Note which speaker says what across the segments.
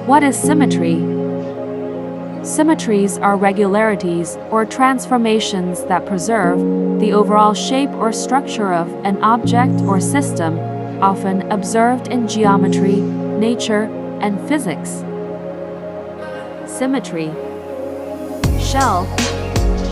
Speaker 1: What is symmetry? Symmetries are regularities or transformations that preserve the overall shape or structure of an object or system, often observed in geometry, nature, and physics. Symmetry. Shell.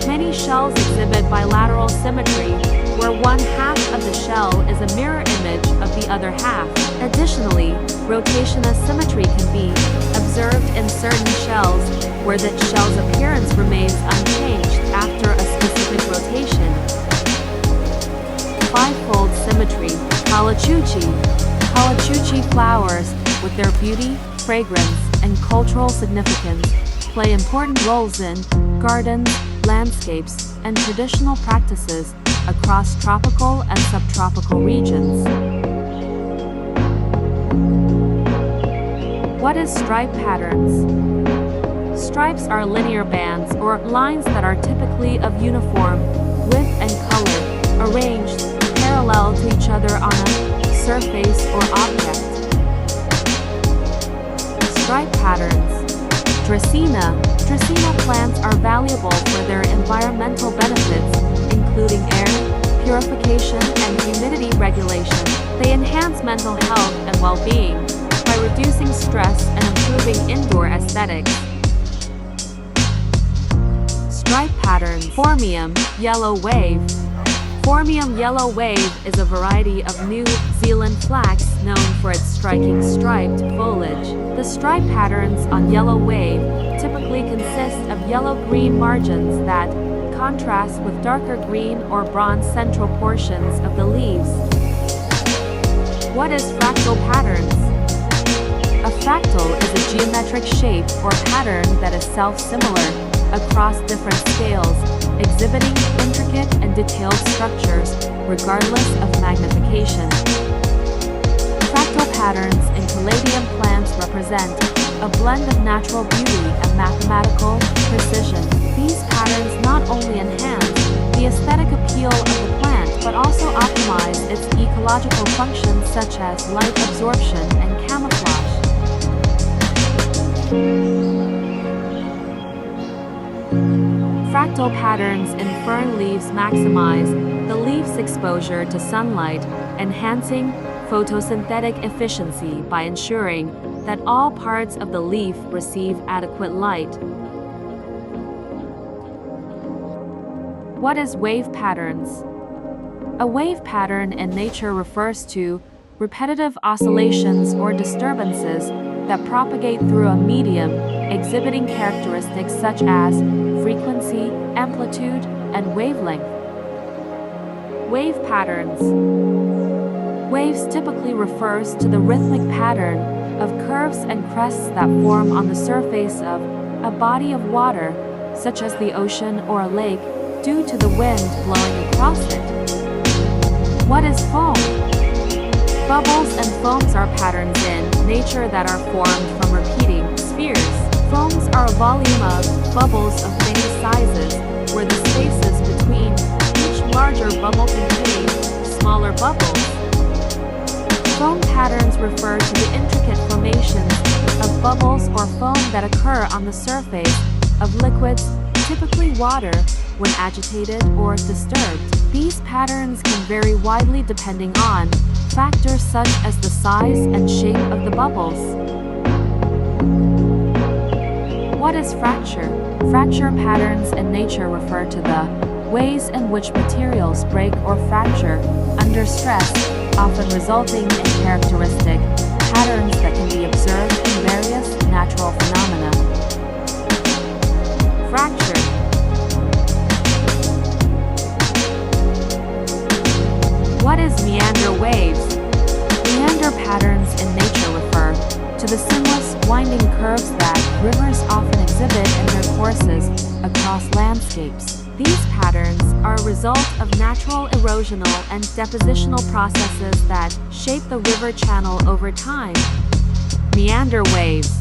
Speaker 1: Many shells exhibit bilateral symmetry, where one half of the shell is a mirror image of the other half. Additionally, rotation asymmetry can be observed in certain shells, where the shell's appearance remains unchanged after a specific rotation. Fivefold symmetry. Calichuchi. Calichuchi flowers, with their beauty, fragrance, and cultural significance, play important roles in gardens, landscapes, and traditional practices across tropical and subtropical regions. What is stripe patterns? Stripes are linear bands or lines that are typically of uniform width and color, arranged parallel to each other on a surface or object. Stripe patterns. Dracaena. Dracaena plants are valuable for their environmental benefits, including air purification and humidity regulation. They enhance mental health and well-being by reducing stress and improving indoor aesthetics. Stripe patterns. Phormium yellow wave. Phormium yellow wave is a variety of New Zealand flax known for its striking striped foliage. The stripe patterns on yellow wave typically consist of yellow-green margins that contrast with darker green or bronze central portions of the leaves. What is fractal patterns? A fractal is a geometric shape or pattern that is self-similar across different scales, exhibiting intricate and detailed structures regardless of magnification. Fractal patterns in caladium plants represent a blend of natural beauty and mathematical precision. These patterns not only enhance the aesthetic appeal of the plant but also optimize its ecological functions such as light absorption and camouflage. Fractal patterns in fern leaves maximize the leaf's exposure to sunlight, enhancing photosynthetic efficiency by ensuring that all parts of the leaf receive adequate light. What is wave patterns? A wave pattern in nature refers to repetitive oscillations or disturbances that propagate through a medium, exhibiting characteristics such as frequency, amplitude, and wavelength. Wave patterns. Waves typically refers to the rhythmic pattern of curves and crests that form on the surface of a body of water, such as the ocean or a lake, due to the wind blowing across it. What is foam? Bubbles and foams are patterns in nature that are formed from repeating spheres. Foams are a volume of bubbles of many sizes, where the spaces between each larger bubble contain smaller bubbles. Foam patterns refer to the intricate formations of bubbles or foam that occur on the surface of liquids, typically water, when agitated or disturbed. These patterns can vary widely depending on factors such as the size and shape of the bubbles. What is fracture? Fracture patterns in nature refer to the ways in which materials break or fracture under stress, often resulting in characteristic patterns that can be observed in various natural phenomena. Fracture. What is meander waves? Meander patterns in nature refer to the sinuous, winding curves that rivers often exhibit in their courses across landscapes. These patterns are a result of natural erosional and depositional processes that shape the river channel over time. Meander waves.